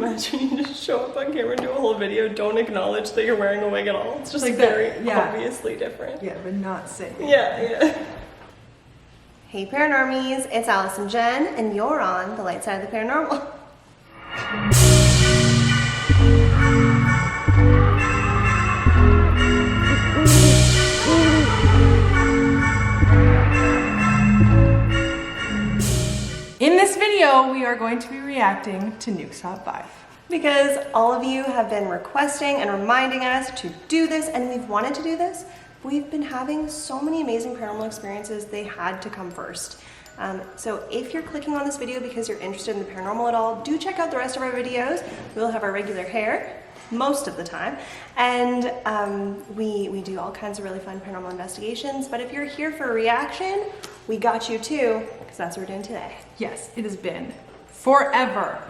Imagine you just show up on camera and do a whole video, don't acknowledge that you're wearing a wig at all. It's just like very obviously different. Yeah, but not saying. Yeah. Hey Paranormies, it's Alice and Jen, and you're on the light side of the paranormal. In this video, we are going to be reacting to Nukes Top 5. Because all of you have been requesting and reminding us to do this, and we've wanted to do this. We've been having so many amazing paranormal experiences, they had to come first. So if you're clicking on this video because you're interested in the paranormal at all, do check out the rest of our videos. We'll have our regular hair most of the time, and we do all kinds of really fun paranormal investigations. But if you're here for a reaction, we got you too, because that's what we're doing today. Yes, it has been forever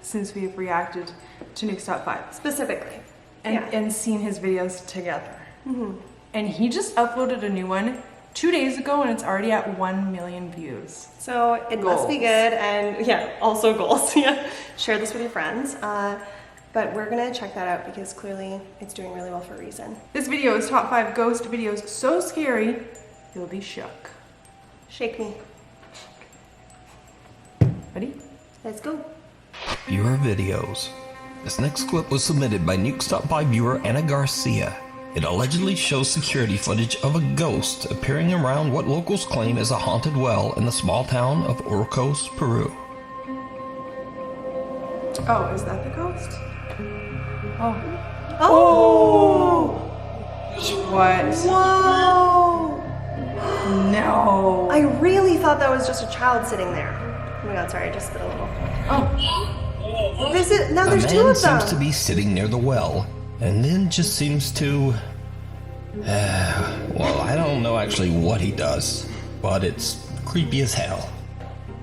since we've reacted to Nukes Top 5. Specifically. And seen his videos together. Mm-hmm. And he just uploaded a new one 2 days ago, and it's already at 1 million views. So it must be good, and yeah, also goals. Yeah, share this with your friends. But we're gonna check that out because clearly it's doing really well for a reason. This video is top 5 ghost videos so scary, you'll be shook. Shake me. Ready? Let's go. Viewer videos. This next clip was submitted by Nukes Top 5 viewer Anna Garcia. It allegedly shows security footage of a ghost appearing around what locals claim is a haunted well in the small town of Urcos, Peru. Oh, is that the ghost? Oh. Oh! What? Whoa! No. I really thought that was just a child sitting there. Oh my god, sorry, I just spit a little. Oh. There's two of them. A man seems to be sitting near the well, and then just seems to... well, I don't know actually what he does, but it's creepy as hell.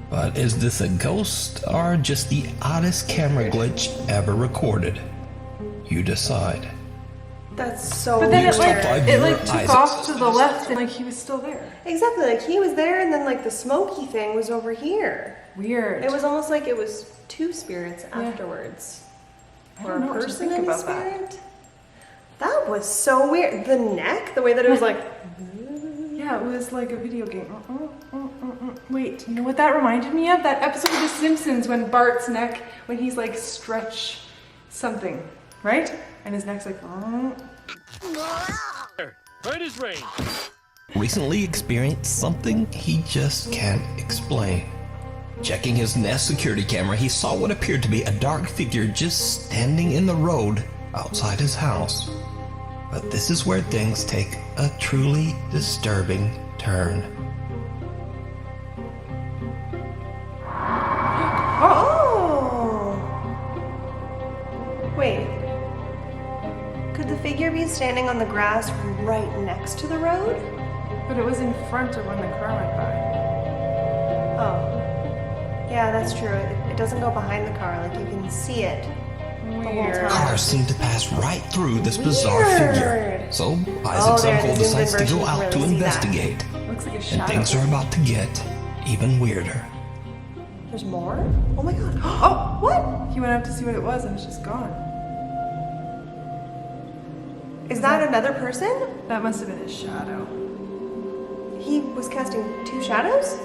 But is this a ghost or just the oddest camera glitch ever recorded? You decide. That's so But then weird. it took off to the left and like he was still there. Exactly, like he was there and then like the smoky thing was over here. Weird. It was almost like it was two spirits afterwards. Or a person and a spirit. That was so weird. The neck, the way that it was like... Yeah, it was like a video game. Wait, you know what that reminded me of? That episode of The Simpsons when Bart's neck, when he's like stretch something, right? And his neck's like... Right as rain. Recently experienced something he just can't explain. Checking his Nest security camera, he saw what appeared to be a dark figure just standing in the road outside his house. But this is where things take a truly disturbing turn. Oh! Wait. Could the figure be standing on the grass right next to the road? But it was in front of when the car went by. Oh. Yeah, that's true. It doesn't go behind the car, like you can see it the whole time. Cars seem to pass right through this bizarre figure. So Isaac's uncle decides to go out to investigate. Looks like a shadow. And things are about to get even weirder. There's more? Oh my god. Oh, what? He went out to see what it was and it's just gone. Is that another person? That must have been his shadow. He was casting two shadows?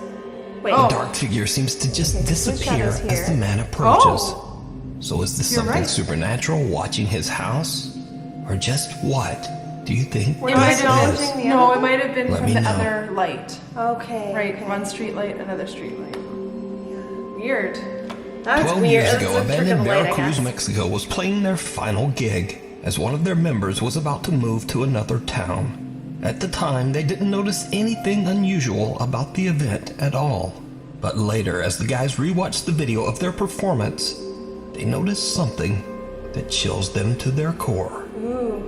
Wait. The dark figure seems to just disappear as the man approaches. So is this something supernatural watching his house? Or just what do you think It might have this is? been, no, it might have been Let from me the know. other light. Okay. Right, okay. one street light, another street light. Weird. That's 12 weird. years That's ago, a a band trick in of the light, I Veracruz, guess. Mexico was playing their final gig as one of their members was about to move to another town. At the time, they didn't notice anything unusual about the event at all. But later, as the guys rewatched the video of their performance, they noticed something that chills them to their core. Ooh.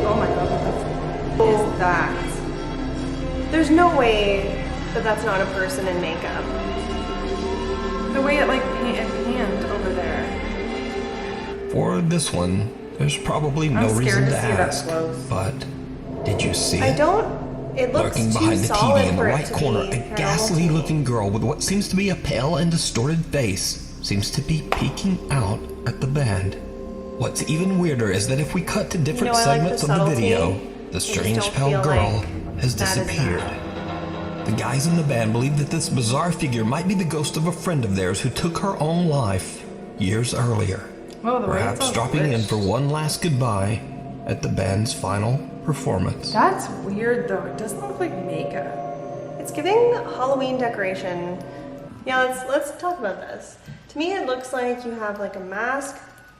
Oh my god, what is that? There's no way that that's not a person in makeup. The way it like panned over there. For this one, there's probably no I'm reason scared to to see it up ask, close. but did you see I it? don't It looks Lurking too behind the solid TV in the for it right to corner, be a paranormal ghastly to me. looking girl with what seems to be a pale and distorted face seems to be peeking out at the band. What's even weirder is that if we cut to different I like segments the of the subtlety. video, the just strange don't pale feel girl like has that is disappeared. that. The guys in the band believe that this bizarre figure might be the ghost of a friend of theirs who took her own life years earlier. Oh, the way it's Perhaps all dropping in glitched. for one last goodbye at the band's final performance. That's weird though. It doesn't look like makeup. It's giving Halloween decoration. Yeah, let's talk about this. To me, it looks like you have like a mask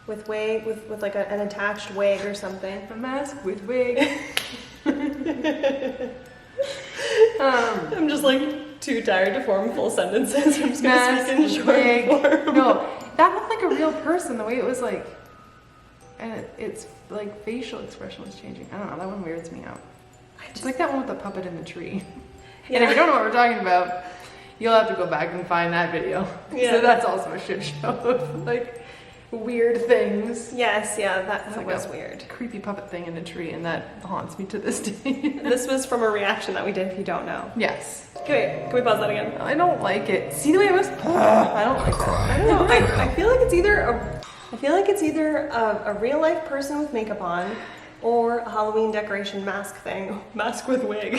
with wig, with like an attached wig or something. A mask with wig. I'm just like too tired to form full sentences. I'm just gonna Mask speak in with short wig. form. No, that looked like a real person. The way it was like, and it's like facial expression was changing. I don't know. That one weirds me out. It's like that one with the puppet in the tree. And if you don't know what we're talking about, you'll have to go back and find that video. Yeah. So that's also a shit show of like weird things. Yes, yeah, that It's like was a weird. creepy puppet thing in a tree, and that haunts me to this day. This was from a reaction that we did. If you don't know, Yes. can we pause that again? I don't like it. See the way it was? I don't like that. Cry. I don't know. I feel like it's either a real life person with makeup on, or a Halloween decoration mask thing, mask with wig.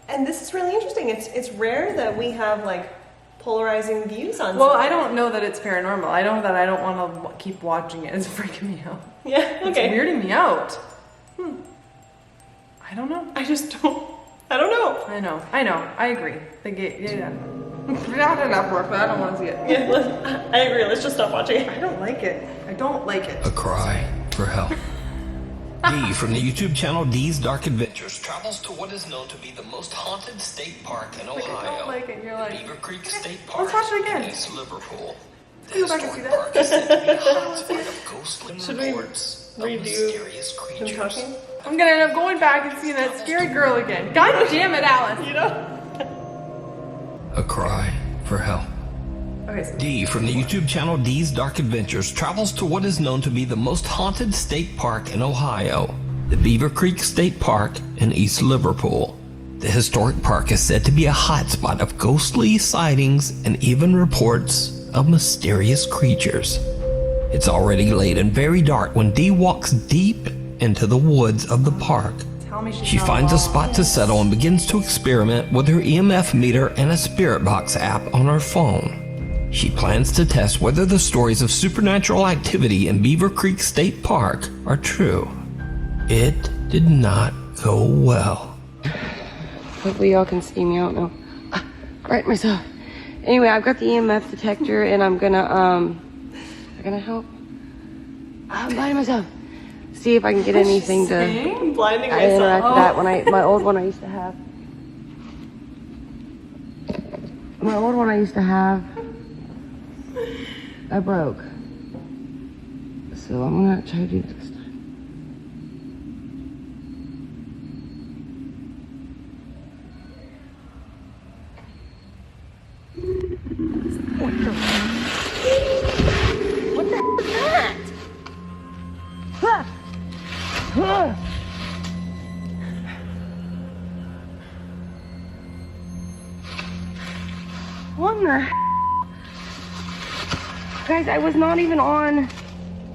And this is really interesting. It's rare that we have like polarizing views on. Well, something. I don't know that it's paranormal. I know that I don't want to keep watching it. It's freaking me out. Yeah. It's Okay. weirding me out. I don't know. I just don't. I don't know. I know. I agree. The gate. Yeah. Not enough work, but I don't want to see it. Yeah. I agree. Let's just stop watching. I don't like it. I don't like it. A cry for help. Dee from the YouTube channel Dee's Dark Adventures travels to what is known to be the most haunted state park in Like, Ohio. I don't like it. You're like, Beaver Creek State Park let's watch it again. in East Liverpool. The Go back and see historic that. park is said to be a hotspot of ghostly Should we reports of redo mysterious Him creatures. talking. I'm gonna end up going back and seeing that scary girl again. God damn it, Alice. You know. A cry for help. Okay, so Dee from the YouTube channel Dee's Dark Adventures travels to what is known to be the most haunted state park in Ohio, the Beaver Creek State Park in East Liverpool. The historic park is said to be a hotspot of ghostly sightings and even reports of mysterious creatures. It's already late and very dark when Dee walks deep into the woods of the park. tell me she's She not finds a wrong. spot to settle and begins to experiment with her EMF meter and a spirit box app on her phone. She plans to test whether the stories of supernatural activity in Beaver Creek State Park are true. It did not go well. Hopefully y'all can see me. I don't know. Right myself. Anyway, I've got the EMF detector and I'm gonna help. I'm blinding myself. See if I can get anything to I'm blinding interact myself. with that my old one I used to have. My old one I used to have, I broke. So I'm gonna try to do this time. What the hell is that? Ah! Ah! What the hell? Guys, I was not even on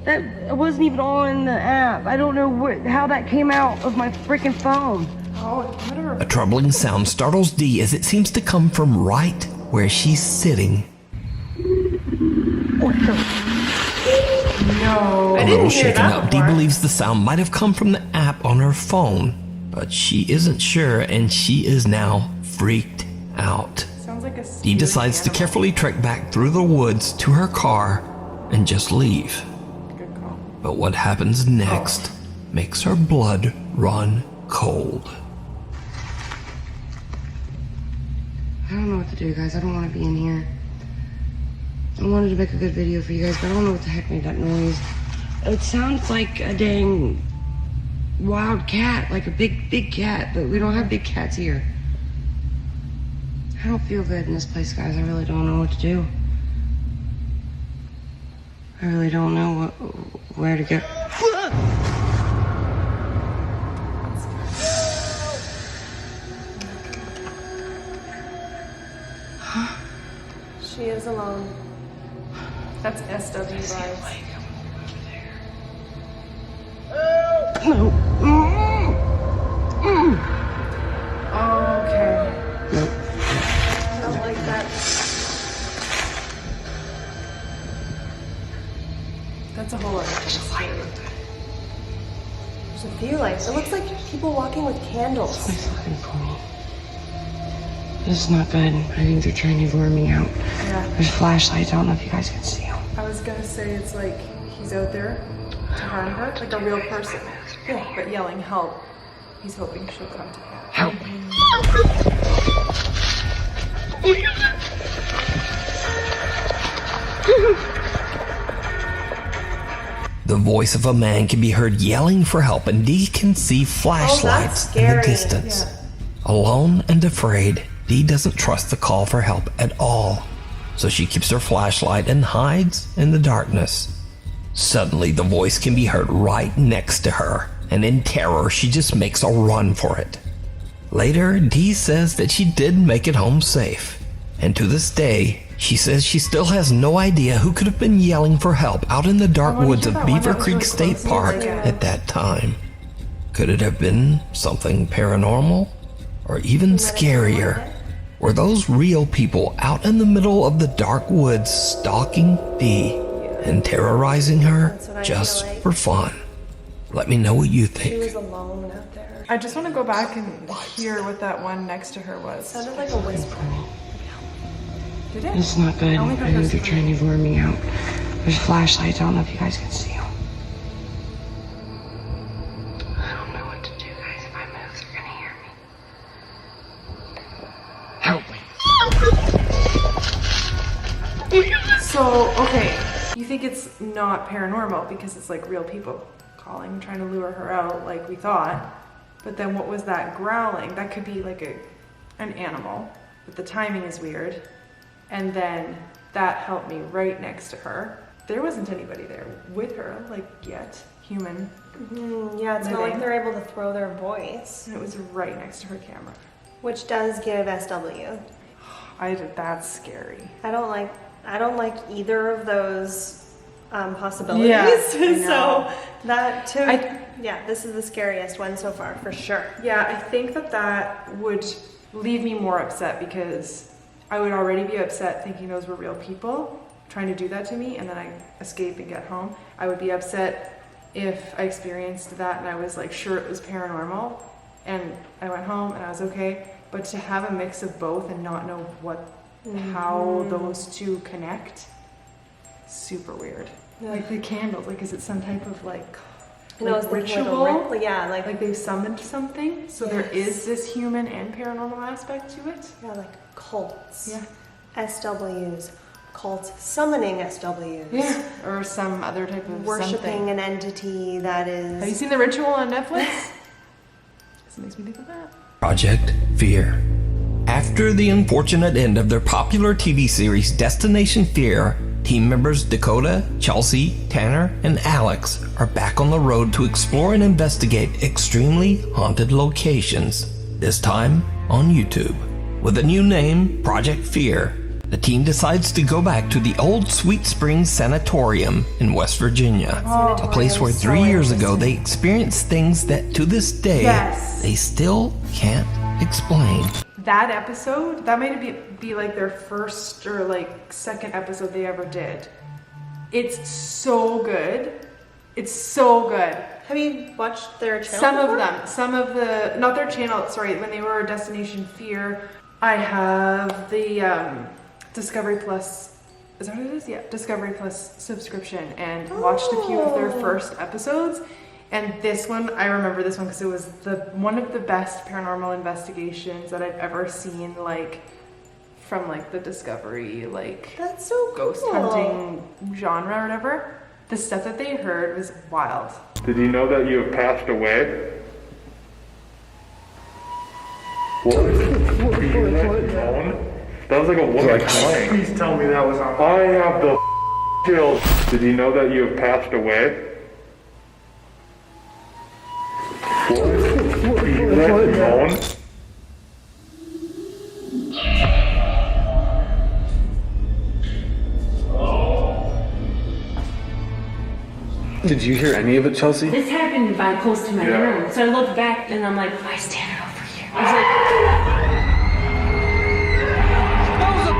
that. I wasn't even on the app. I don't know how that came out of my freaking phone. Oh, whatever. A troubling sound startles Dee as it seems to come from right where she's sitting. What the? No. A didn't little hear shaken that up, Dee before. believes the sound might have come from the app on her phone, but she isn't sure and she is now freaked out. Sounds like a Dee scary decides to animal. carefully trek back through the woods to her car and just leave. Good call. But what happens next makes her blood run cold. I don't know what to do, guys. I don't want to be in here. I wanted to make a good video for you guys, but I don't know what the heck made that noise. It sounds like a dang wild cat, like a big cat, but we don't have big cats here. I don't feel good in this place, guys. I really don't know what to do. I really don't know where to go. She is alone. That's SW vibes. No. Okay. I don't like that. That's a whole other thing. There's a few lights. It looks like people walking with candles. Somebody's looking for me. This is not good. I think they're trying to lure me out. Yeah. There's flashlights. I don't know if you guys can see them. I was gonna say it's like he's out there to harm her, like a real person. Yeah, but yelling help. He's hoping she'll come to him. Help. The voice of a man can be heard yelling for help, and Dee can see flashlights in the scary. distance. Yeah. Alone and afraid, Dee doesn't trust the call for help at all, so she keeps her flashlight and hides in the darkness. Suddenly, the voice can be heard right next to her, and in terror, she just makes a run for it. Later, Dee says that she did make it home safe, and to this day, she says she still has no idea who could have been yelling for help out in the dark wanna woods hear of that one. Beaver That was Creek really State close. Park Yeah. at that time. Could it have been something paranormal? Or even scarier? Were those real people out in the middle of the dark woods stalking Dee and terrorizing her That's what I just feel like. for fun? Let me know what you She think. was alone out there. I just want to go back and hear what that one next to her was. Sounded like a whisper. Did it? This is not good. I only I heard think her they're trying to lure me out. There's flashlights. I don't know if you guys can see them. I don't know what to do, guys. If I move, they're gonna hear me. Help me. So, okay, you think it's not paranormal because it's like real people calling, trying to lure her out like we thought. But then what was that growling? That could be like an animal, but the timing is weird. And then that helped me right next to her. There wasn't anybody there with her, like yet, human. Yeah, it's not like Living. they're able to throw their voice, And it was right next to her camera. which does give SW. That's scary. I don't like either of those possibilities. Yeah, I know. So that too. I- Yeah, this is the scariest one so far for sure. Yeah, I think that would leave me more upset because I would already be upset thinking those were real people trying to do that to me, and then I escape and get home. I would be upset if I experienced that and I was like sure it was paranormal and I went home and I was okay. But to have a mix of both and not know how those two connect, super weird. Yeah. Like the candles, like is it some type of like No, it's ritual? like They've summoned something, so there is this human and paranormal aspect to it. yeah, like cults. Yeah. SWs, cults summoning SWs. Yeah, or some other type of Worshipping something. an entity that Have you is. seen The Ritual on Netflix? This makes me think of that. Project Fear. After the unfortunate end of their popular TV series Destination Fear, team members Dakota, Chelsea, Tanner, and Alex are back on the road to explore and investigate extremely haunted locations, this time on YouTube. With a new name, Project Fear, the team decides to go back to the old Sweet Springs Sanatorium in West Virginia, a place where 3 years ago they experienced things that to this day Yes. they still can't explain. That episode, that might be like their first or like second episode they ever did. It's so good. It's so good. Have you watched their channel? Some of before? them, not their channel, sorry, when they were Destination Fear, I have the Discovery Plus, is that what it is? Yeah, Discovery Plus subscription and watched a few of their first episodes. And this one, I remember this one because it was one of the best paranormal investigations that I've ever seen, like from like the Discovery, like That's so cool. ghost hunting genre or whatever. The stuff that they heard was wild. Did you know that you have passed away? What? That was like a woman crying. Please tell me that was on. I have the chills. Did you know that you have passed away? What? Did you hear any of it, Chelsea? This happened by close to my room. So I looked back and I'm like, I stand over here. I was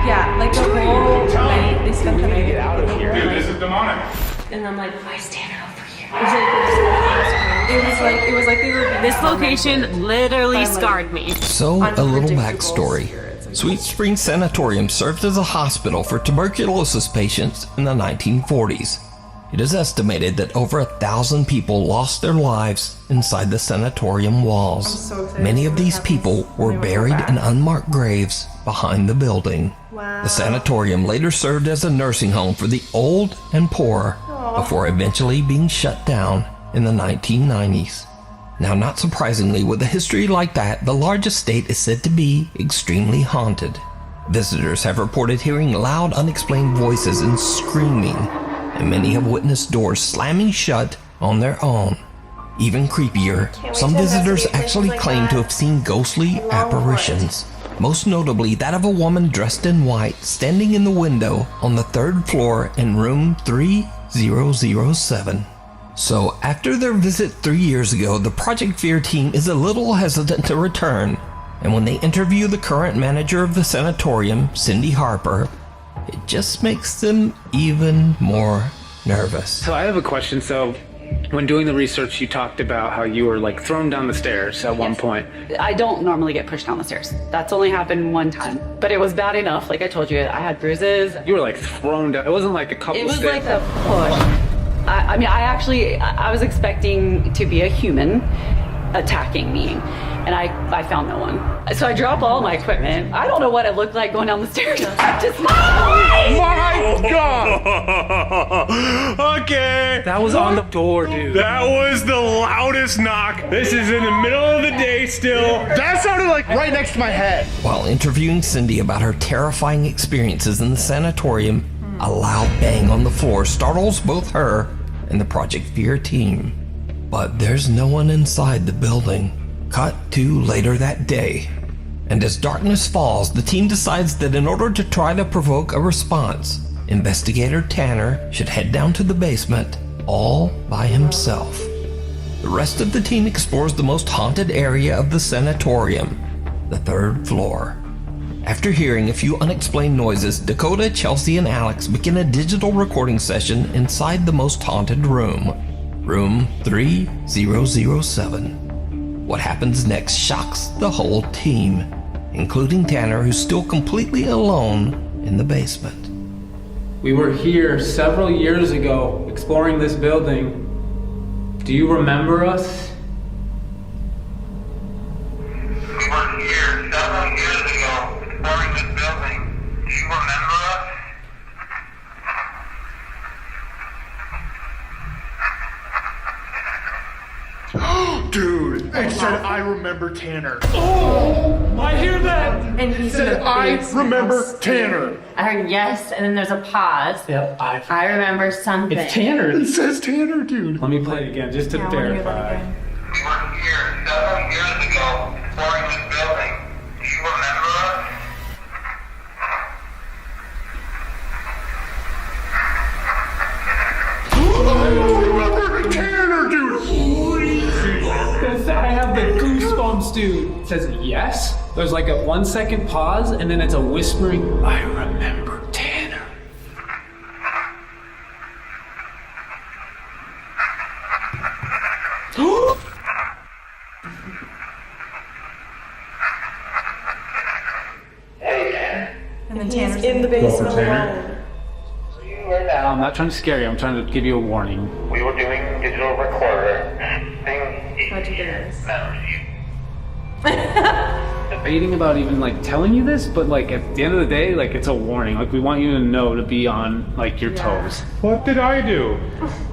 Yeah, like the whole night, they spent the night. Get out of here. Dude, this is demonic. like, and I'm like, I stand over here. It was like they were. This location literally scarred me. So, a little backstory. Sweet Spring Sanatorium served as a hospital for tuberculosis patients in the 1940s. It is estimated that over 1,000 people lost their lives inside the sanatorium walls. Many of these people were buried in unmarked graves behind the building. Wow. The sanatorium later served as a nursing home for the old and poor before eventually being shut down in the 1990s. Now, not surprisingly, with a history like that, the large estate is said to be extremely haunted. Visitors have reported hearing loud, unexplained voices and screaming, and many have witnessed doors slamming shut on their own. Even creepier, some visitors actually claim to have seen ghostly apparitions, most notably that of a woman dressed in white standing in the window on the 3rd floor in room 3007. So, after their visit 3 years ago, the Project Fear team is a little hesitant to return, and when they interview the current manager of the sanatorium, Cindy Harper, it just makes them even more nervous. So I have a question. So when doing the research, you talked about how you were like thrown down the stairs at one point. I don't normally get pushed down the stairs. That's only happened one time, but it was bad enough. Like I told you, I had bruises. You were like thrown down. It wasn't like a couple It was stairs. like a push. I mean, I was expecting to be a human attacking me, and I found no one. So I dropped all my equipment. I don't know what it looked like going down the stairs. Just My God! Okay. That was on the door, dude. That was the loudest knock. This is in the middle of the day still. That sounded like right next to my head. While interviewing Cindy about her terrifying experiences in the sanatorium, a loud bang on the floor startles both her and the Project Fear team. But there's no one inside the building. Cut to later that day. And as darkness falls, the team decides that in order to try to provoke a response, investigator Tanner should head down to the basement all by himself. The rest of the team explores the most haunted area of the sanatorium, the 3rd floor. After hearing a few unexplained noises, Dakota, Chelsea, and Alex begin a digital recording session inside the most haunted room, room 3007. What happens next shocks the whole team, including Tanner, who's still completely alone in the basement. We were here several years ago exploring this building. Do you remember us? We were here several years ago exploring this building. Do you remember us? Dude, it said I remember Tanner. Oh, I hear that. And he Said I remember Tanner. I heard yes, and then there's a pause. Yep, I remember something. It's Tanner. It says Tanner, dude. Let me play it again just to verify. We were here several years ago exploring this building. Do you remember us? I remember Tanner, dude. I have the goosebumps, dude. It says yes. There's like a 1 second pause, and then it's a whispering, I remember Tanner. And then Tanner's In the basement alone. I'm not trying to scare you, I'm trying to give you a warning. We were doing digital recorder. How'd you get this? Debating about even like telling you this, but like at the end of the day, like it's a warning. Like we want you to know to be on like your toes. What did I do?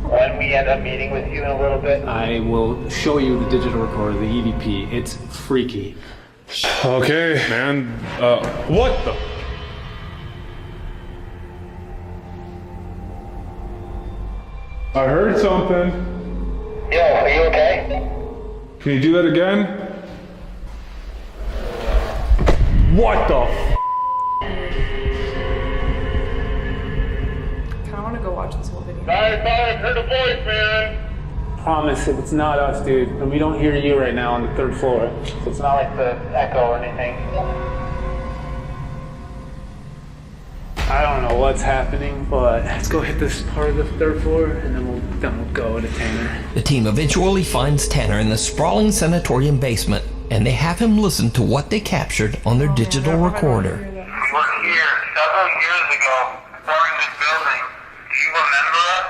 When we end up meeting with you in a little bit. I will show you the digital recorder, the EVP. It's freaky. Okay, man. What the? I heard something. Yo, are you okay? Can you do that again? What the? I kind of want to go watch this whole video. I thought I heard a voice, man. promise it's not us, dude. And we don't hear you right now on the 3rd floor. So it's not like the echo or anything. I don't know what's happening, but let's go hit this part of the 3rd floor and then we'll go to Tanner. The team eventually finds Tanner in the sprawling sanatorium basement, and they have him listen to what they captured on their digital recorder. We were here several years ago, exploring this building. Do you remember us?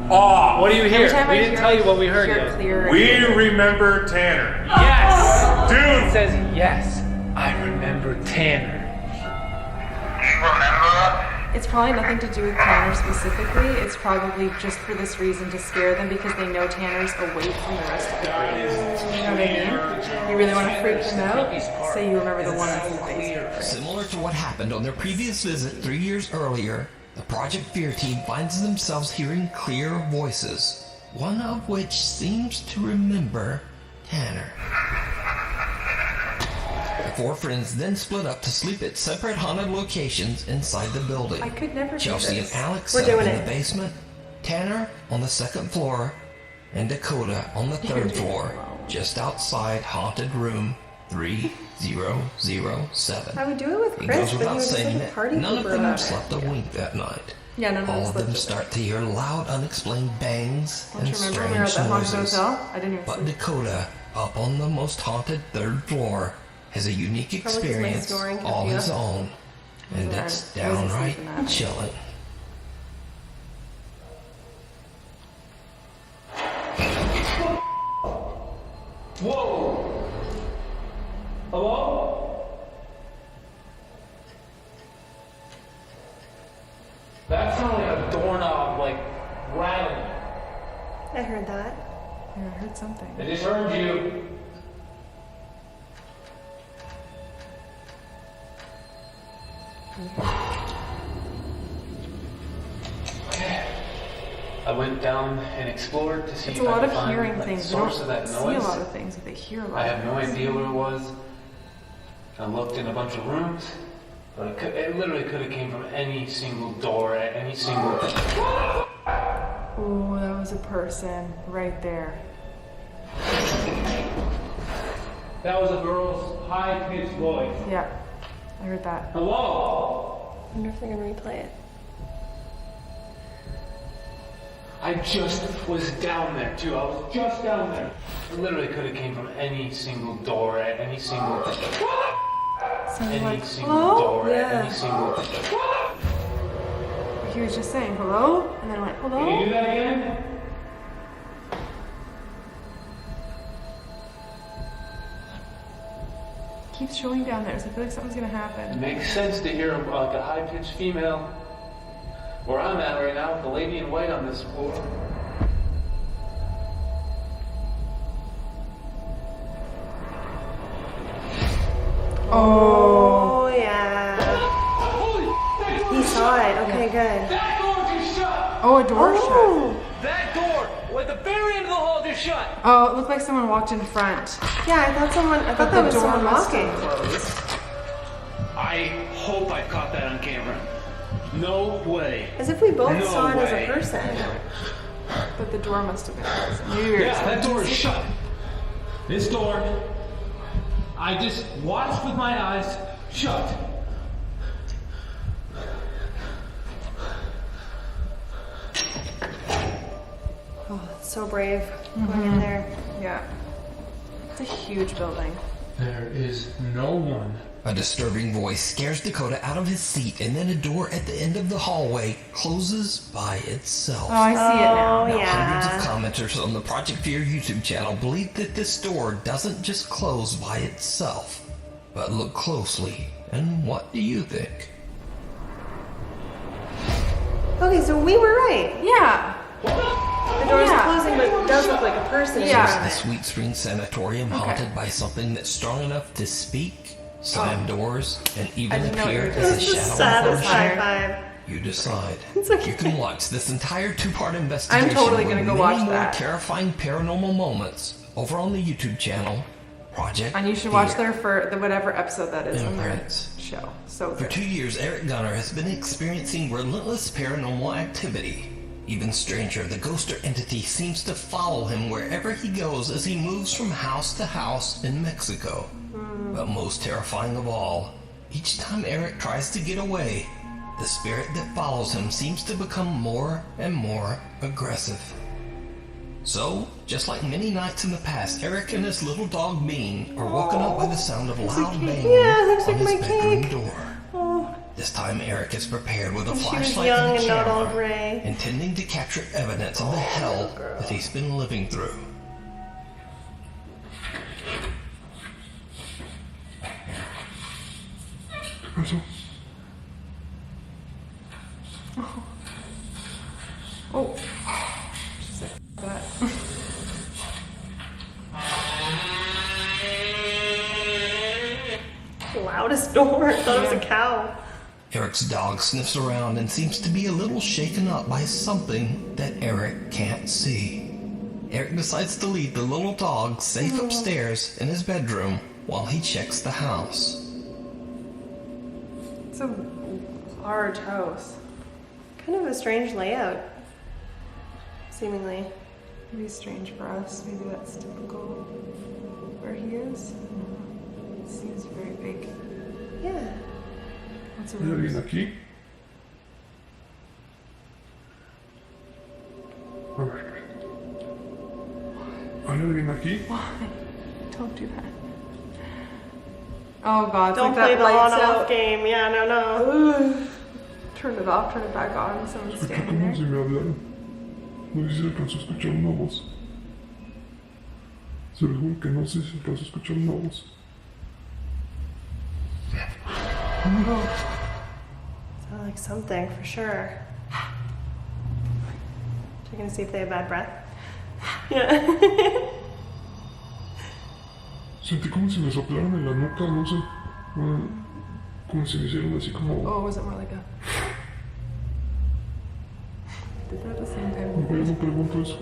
Oh, what do you hear? Every time We I didn't hear tell you it, what we heard hear yet. clearer. We remember Tanner. Yes! Dude! It says yes. I remember Tanner. Do you remember us? It's probably nothing to do with Tanner specifically. It's probably just for this reason to scare them because they know Tanner's away from the rest of the group. You know what I mean? You really want to freak them out? Say you remember the one that's in the basement. Similar to what happened on their previous visit 3 years earlier, the Project Fear team finds themselves hearing clear voices, one of which seems to remember Tanner. The 4 friends then split up to sleep at separate haunted locations inside the building. I could never do Chelsea this. and Alex We're slept doing in it. the basement, Tanner on the 2nd floor, and Dakota on the 3rd floor, just outside haunted room 3007. I would do it with It Chris, goes but he without was just saying like a that party none of pooper them about have it. slept a wink that night. Yeah, none of All us of them slept. start to hear loud, unexplained bangs Don't and you remember we were at strange that haunted noises. hotel? I didn't even But sleep. Dakota, up on the most haunted 3rd floor, has a unique Probably 'cause my experience snoring kept all you his up. own, and I it's wasn't downright sleeping that. chilling. Whoa! Hello? That sounded like a doorknob, like, rattling. I heard that. Yeah, I heard something. I just heard you. I went down and explored to see It's if a I lot could of find hearing like, things. the They don't source of that see noise. a lot of things, but they hear a lot I of have no things. idea what it was. I looked in a bunch of rooms, but it literally could have came from any single door at any single. Oh, that was a person right there. That was a girl's high-pitched voice. Yeah, I heard that. Hello? I wonder if they're gonna replay it. I just was down there too. I was just down there. It literally could have came from any single door at any single. Sounded Any like, single hello? door at Yeah. any single. He was just saying hello, and then went Can you do hello. that again? Keeps showing down there, so I feel like something's gonna It happen. makes sense to hear like a high-pitched female. Where I'm at right now, with the lady in white on this floor. Oh, yeah. Holy! He saw it. Okay, good. That door just shut! Oh, a door shut. Oh, That door at the very end of the hall just shut! Oh, it looked like someone walked in front. yeah. I thought that was someone must walking. have closed. I hope I caught that on camera. No way. As if we both No saw it as way. a person. But the door must have been closed. Maybe we were Yeah, that door is expecting shut. This door, I just watched with my eyes shut. Oh, it's so brave going in there. something. Yeah. It's a huge building. There is no one. A disturbing voice scares Dakota out of his seat, and then a door at the end of the hallway closes by itself. Oh, I see it now. Oh, Now, yeah. hundreds of commenters on the Project Fear YouTube channel believe that this door doesn't just close by itself. But look closely, and what do you think? Okay, so we were right. Yeah. The door's Yeah. closing, but it does look like a person in Yeah. front The of it. Sweet Spring Sanatorium haunted by something that's strong enough to speak, slam doors, and even didn't know appear it as a This is the shadow saddest of high motion? five. You decide. It's okay. You can watch this entire 2-part investigation totally with gonna go many watch more that. terrifying paranormal moments over on the YouTube channel Project And you should watch Fear. there for the whatever episode that is on there. Imprints. show. So For good. 2 years, Eric Gunner has been experiencing relentless paranormal activity. Even stranger, the ghost or entity seems to follow him wherever he goes as he moves from house to house in Mexico. But most terrifying of all, each time Eric tries to get away, the spirit that follows him seems to become more and more aggressive. So, just like many nights in the past, Eric and his little dog Bean are woken up by the sound of loud banging looks on like his my bedroom cake. door. This time Eric is prepared with a She was flashlight young and a and not all camera, gray. intending to capture evidence of the hell that he's been living through. Eso. Oh. She's like, that. Loudest door. I thought it was a cow. Eric's dog sniffs around and seems to be a little shaken up by something that Eric can't see. Eric decides to leave the little dog safe upstairs in his bedroom while he checks the house. It's a large house. Kind of a strange layout, seemingly. Maybe strange for us. Maybe that's typical where he is. It seems very big. Yeah. Lots of ¿Hay alguien rooms. aquí? A ver. ¿Hay alguien aquí? Don't do that. Oh god, it's Don't like play that the lights on-off out. game. Yeah, no. Turn it off, turn it back on. Someone's Escuché standing como si there. me hablaran. No sé si se alcanzó a escuchar una voz. Se lo juro que no sé si alcanzó a escuchar una voz. Sound like something for sure. Checking to see if they have bad breath. Yeah. Sentí como si me soplaran en la nuca, no sé. Como si me hicieran así como... Oh, was it more like a... Did that at the same time? Yo no pregunto eso.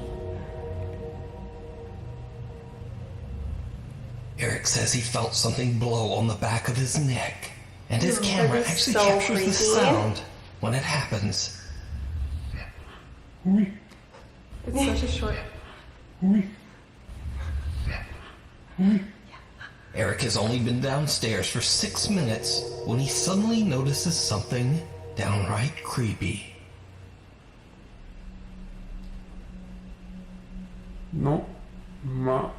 Eric says he felt something blow on the back of his neck, and his camera is actually so captures the creepy. sound when it happens. Uy, It's such a short... uy. Uy. Eric has only been downstairs for 6 minutes when he suddenly notices something downright creepy. No. Ma.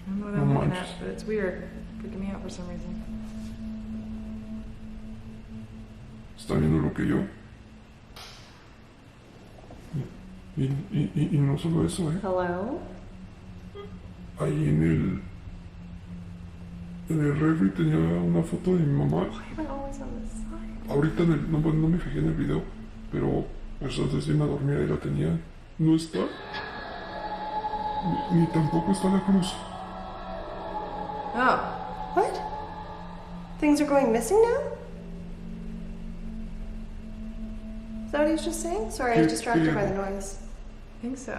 I don't know what I'm No looking manches. at, but it's weird. Freaking me out for some reason. ¿Está viendo lo que yo? Y no solo eso, Hello? Ahí en el refri tenía una foto de mi mamá. Why am I always on this side? Ahorita no me fijé en el video, pero pues antes de irme a dormir ahí la tenía. No está. Ni tampoco está la cruz. Oh. What? Things are going missing now? Is that what he was just saying? Sorry, I was distracted by the noise. I think so.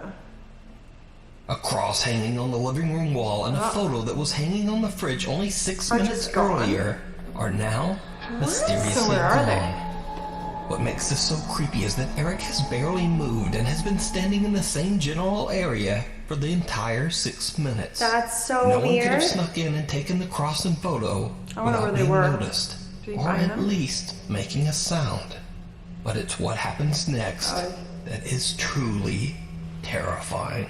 A cross hanging on the living room wall and a photo that was hanging on the fridge only 6 Fridge minutes is gone? earlier are now mysteriously So where are gone. they? What makes this so creepy is that Eric has barely moved and has been standing in the same general area for the entire 6 minutes. That's so No one could weird. have snuck in and taken the cross and photo I wonder without where they being were. noticed, Did he or find at them? least making a sound. But it's what happens next that is truly terrifying.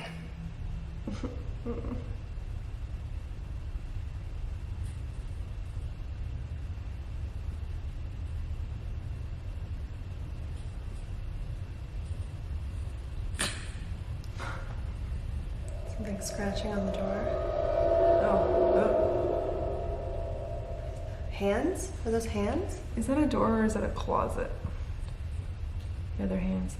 Something scratching on the door. Oh. Hands? Are those hands? Is that a door or is that a closet? Yeah, they're hands.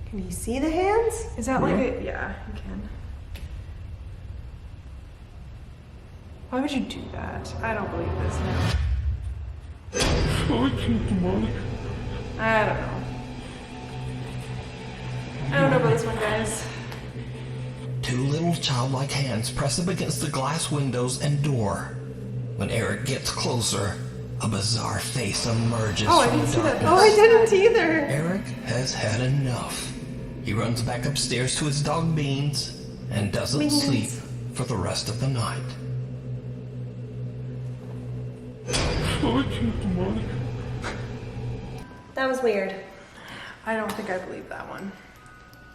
Can you see the hands? Is that like a... Yeah, you can. Why would you do that? I don't believe this now. Ay, chinga tu madre. I don't know. I don't know about this one, guys. Two little childlike hands press up against the glass windows and door. When Eric gets closer, a bizarre face emerges from the darkness. Oh, I didn't either. Eric has had enough. He runs back upstairs to his dog Beans and doesn't sleep for the rest of the night. That was weird. I don't think I believe that one.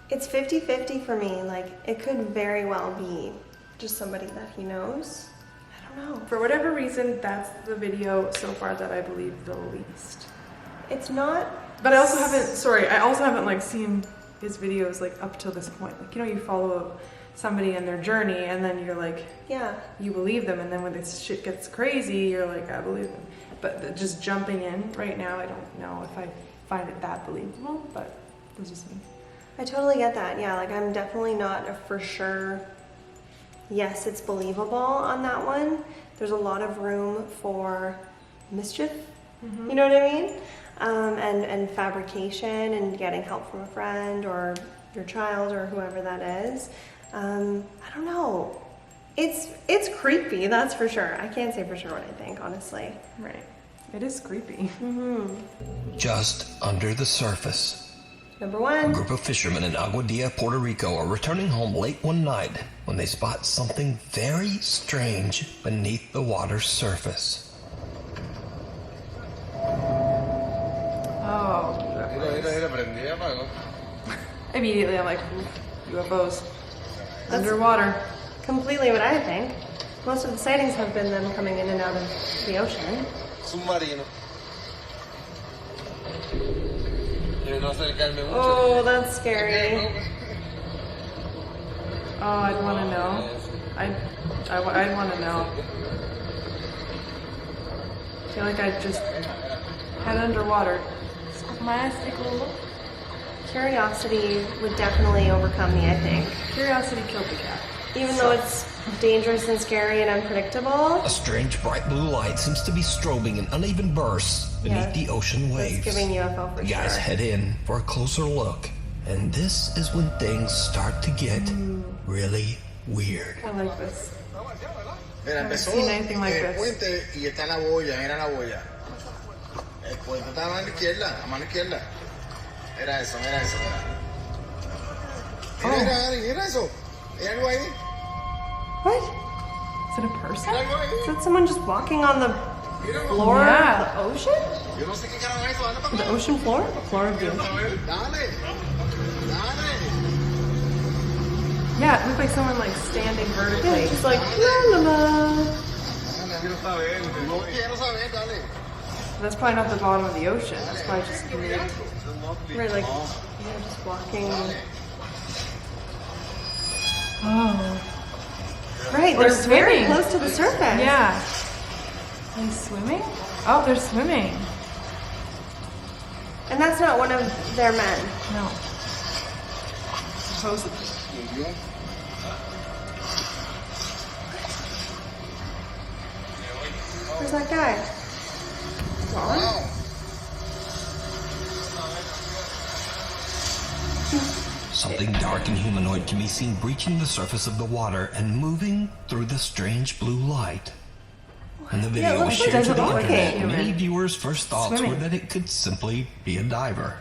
It's 50-50 for me. Like, it could very well be just somebody that he knows. I don't know. For whatever reason, that's the video so far that I believe the least. It's not. But I also haven't like seen his videos like up till this point. Like, you know, you follow somebody in their journey and then you're like, yeah, you believe them, and then when this shit gets crazy, you're like, I believe them. But just jumping in right now, I don't know if I find it that believable, but that's just me. I totally get that. Yeah, like I'm definitely not a for sure, yes, it's believable on that one. There's a lot of room for mischief, you know what I mean? And fabrication and getting help from a friend or your child or whoever that is. I don't know. It's creepy, that's for sure. I can't say for sure what I think, honestly. Right. It is creepy. Just under the surface. Number one. A group of fishermen in Aguadilla, Puerto Rico are returning home late one night when they spot something very strange beneath the water's surface. Oh. Immediately I'm like, UFOs. Underwater. Completely what I think. Most of the sightings have been them coming in and out of the ocean. Submarino. Oh, that's scary. Oh, I'd want to know. I'd want to know. I feel like I'd just head underwater. My ass take a little look. Curiosity would definitely overcome me, I think. Curiosity killed the cat. Even though it's dangerous and scary and unpredictable. A strange bright blue light seems to be strobing in uneven bursts beneath the ocean waves. It's giving UFO for The guys sure. head in for a closer look, and this is when things start to get really weird. I like this. Mira, Haven't empezó seen anything like el this. puente y está la boya, era la boya. El puente está a mano izquierda, a mano izquierda. Era eso, era eso. Mira, mira, Ari, mira eso. ¿Hay algo ahí? What? Is it a person? ¿Hay algo ahí? Is that someone just walking on the Míralo. floor Yeah. of the ocean? Yo no sé qué carajo es eso, anda para The acá. ocean floor? The floor of the Quiero ocean. saber. Dale. Dale. Yeah, it looked like someone like standing vertically. Yeah, just like, la la la. Dale, quiero saber. No quiero saber, dale. That's probably not the bottom of the ocean. That's probably just mid. We're like, just walking. Oh. Right, Or they're very swimming. close to the surface. Yeah. Are they swimming? Oh, they're swimming. And that's not one of their men. No. Supposedly. Where's that guy? Gone? Something dark and humanoid can be seen breaching the surface of the water and moving through the strange blue light. When the Yeah, it video was looks like shared to it's the walking. internet, many viewers' first thoughts Swimming. were that it could simply be a diver.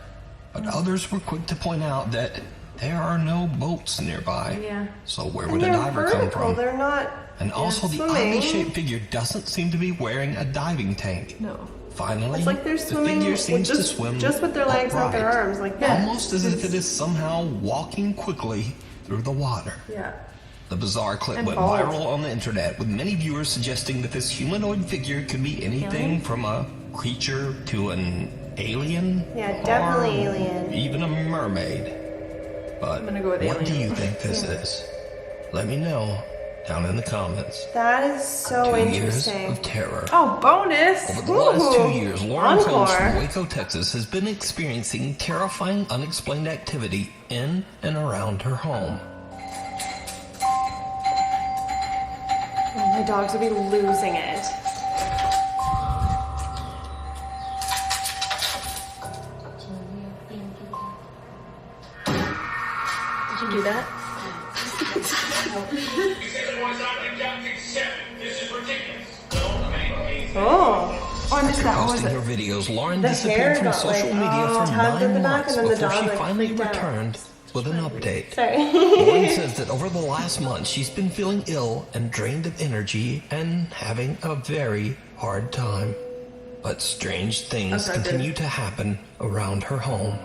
But others were quick to point out that there are no boats nearby. Yeah. So where And would a they're diver come vertical, from? they're not And also the swimming. oddly shaped figure doesn't seem to be wearing a diving tank. No. Finally, It's like they're the swimming figure with seems to just swim with their legs, not their upright, arms, like that. almost as if it is somehow walking quickly through the water. Yeah. The bizarre clip And went bald. viral on the internet, with many viewers suggesting that this humanoid figure could be anything from a creature to an alien. Yeah, definitely or alien. Even a mermaid. But I'm gonna go with what do alien. you think this is? Let me know down in the comments. That is so 2 years interesting. of terror. Oh, bonus! Over the last 2 years, Lauren Combs Encore. from Waco, Texas, has been experiencing terrifying, unexplained activity in and around her home. Oh, my dogs would be losing it. do that? Oh. Oh, I missed that. What was Posting it? her videos, Lauren The disappeared hair from got, social like, media for tugged at the 9 back, months and then the before dog, she like, finally freaked out. returned with an update. Sorry. Lauren says that over the last month she's been feeling ill and drained of energy and having a very hard time. But strange things continue to happen around her home.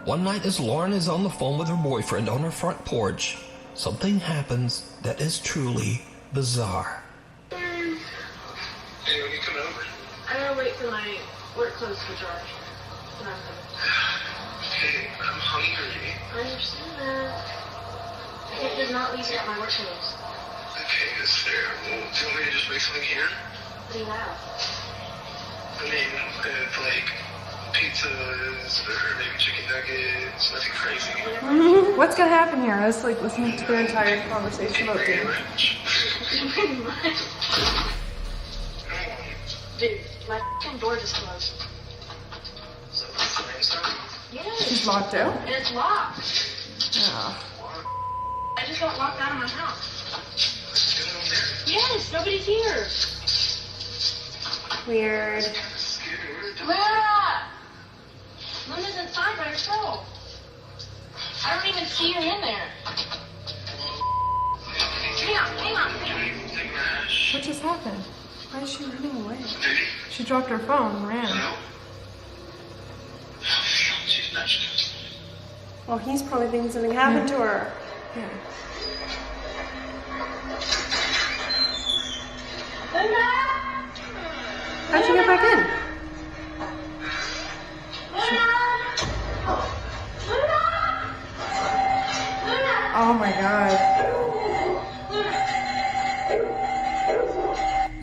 One night as Lauren is on the phone with her boyfriend on her front porch, something happens that is truly bizarre. Hey, when you coming over? I gotta wait for my work clothes to dry. Hey, I'm hungry. I understand that. It does not leave out my work clothes. Okay, that's fair. Well, do you want me to just make something here? What do you have? I mean, it's like pizzas or maybe chicken nuggets, nothing crazy. What's gonna happen here? I was like listening to their entire conversation about Pretty dinner. much. Pretty much. Dude, my f***ing door just closed. So, rainstorm? Yes. She's locked out? And it's locked. Oh. I just got locked out of my house. What's going on there? Yes, nobody's here. Weird. Lara! Luna's inside by herself. I don't even see her in there. Hang on. What just happened? Why is she running away? She dropped her phone and ran. She's nuts. Well, he's probably thinking something happened to her. Yeah. How'd you get back in? Oh my god.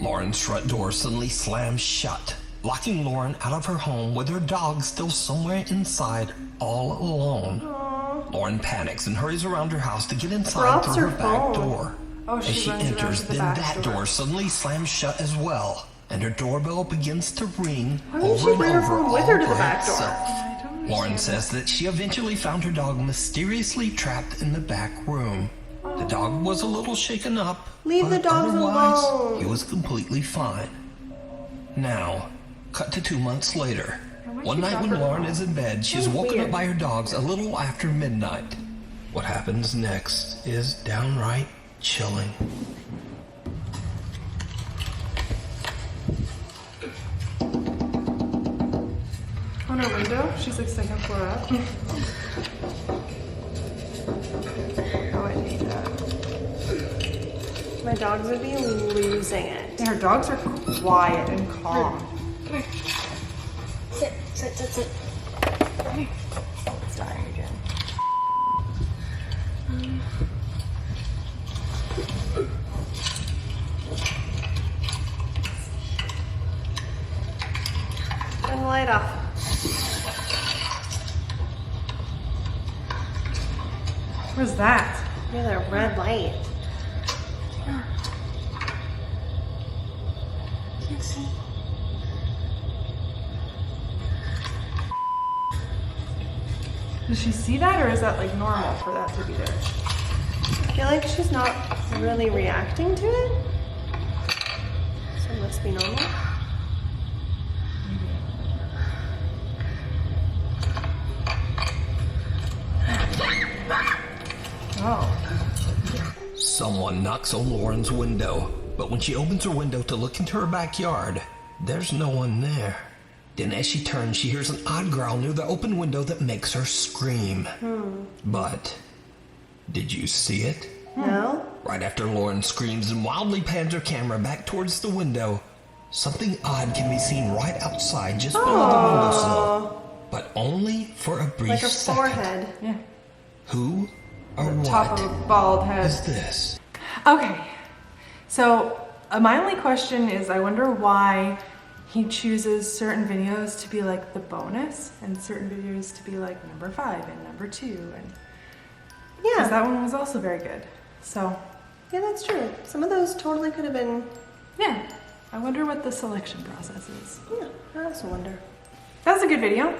Lauren's front door suddenly slams shut, locking Lauren out of her home with her dog still somewhere inside, all alone. Aww. Lauren panics and hurries around her house to get inside Drops through her her back phone. door. Oh, As she she runs around enters, to the then back that door. door suddenly slams shut as well, and her doorbell begins to ring Why didn't she over and bring her over phone with all her to the by back door? itself. I don't Lauren understand. says that she eventually found her dog mysteriously trapped in the back room. The dog was a little shaken up, Leave the but dogs otherwise, alone. he was completely fine. Now, cut to 2 months later. why'd One she night drop when her Lauren phone? is in bed, she's That was woken up weird. by her dogs a little after midnight. What happens next is downright chilling. On her window? She's like second floor up. Oh, I hate that. My dogs would be losing it. Yeah, her dogs are quiet and calm. Sit. It's dying again. Turn the light off. What's that? Look at that red light. Can't see. Does she see that, or is that like normal for that to be there? I feel like she's not really reacting to it. So it must be normal. Oh. Someone knocks on Lauren's window, but when she opens her window to look into her backyard, there's no one there. Then as she turns, she hears an odd growl near the open window that makes her scream. But did you see it? No? Right after Lauren screams and wildly pans her camera back towards the window, something odd can be seen right outside just below the windowsill. But only for a brief Like a second. forehead. Yeah. Who or Top what of a bald head. is this? Okay. So, my only question is, I wonder why he chooses certain videos to be like the bonus and certain videos to be like number 5 and number 2, and Yeah. because that one was also very good. So, Yeah, that's true. Some of those totally could have been. yeah, I wonder what the selection process is. Yeah, I also wonder. That was a good video.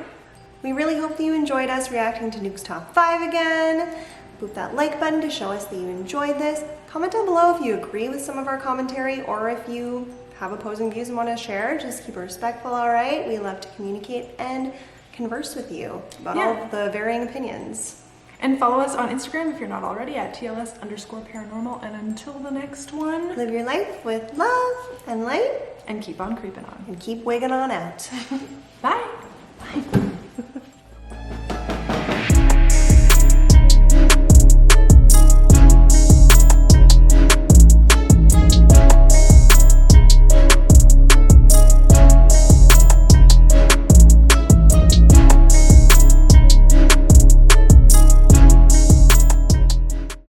We really hope that you enjoyed us reacting to Nuke's Top 5 again. Boop that like button to show us that you enjoyed this. Comment down below if you agree with some of our commentary or if you have opposing views and want to share. Just keep it respectful, all right? We love to communicate and converse with you about all of the varying opinions. And follow us on Instagram if you're not already at TLS_paranormal. And until the next one, live your life with love and light. And keep on creeping on. And keep wigging on out. Bye.